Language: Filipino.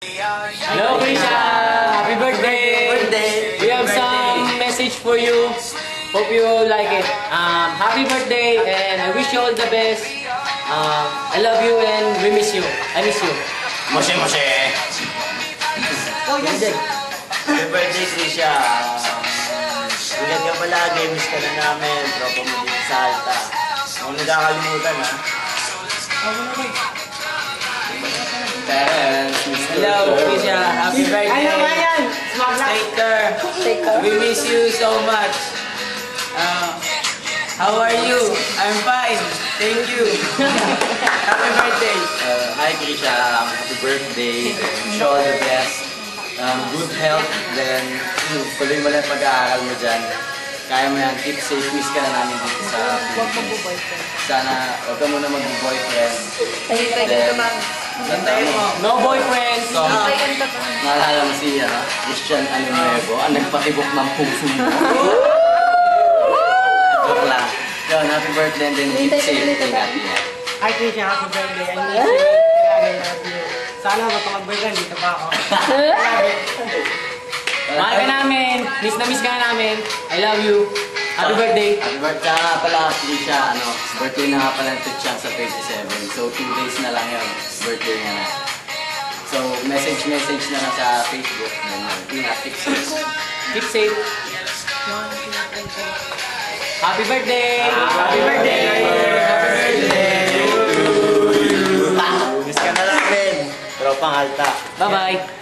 Hello, Krisha! Happy birthday! We have some message for you. Hope you like it. Happy birthday and I wish you all the best. I love you and we miss you. I miss you. Moshe! Happy birthday, Krisha. Ingat ka palagi, miss ka na namin. Tropa mo dito sa Alta. Huwag nagkakalimutan, ha? Hello, Krisha. Happy birthday. Take care. We miss you so much. How are you? I'm fine. Thank you. Happy birthday. Hi, Krisha. Happy birthday. Wish you all the best. Good health. Then, tuloy mo lang pag-aaral mo dyan. Kaya mo yan. Keep safe. Miss ka na namin dito sa Philippines. Sana huwag ka muna mag-boyfriend. No boyfriend. So, naalala mo si Christian Anuevo, ang nagpatibok ng puso mo. Joke lang. Yun, happy birthday and then keep safe. Ingat niya. Hi, Krisha. Happy birthday. I miss you. I love you. Sana mapag-birthday. Dito pa ako. Mahal ka namin. Miss ka na namin. I love you. Happy birthday. Happy birthday. Tsaka nga pala, Krisha, birthday na nga pala nito siya sa 37. So, 2 days na lang yun. Birthday niya na. So, message na lang sa Facebook. Ingat, keep safe. Keep safe. Happy birthday. Happy birthday. Happy birthday to you. Miss ka na namin. Tropang Alta. Bye-bye.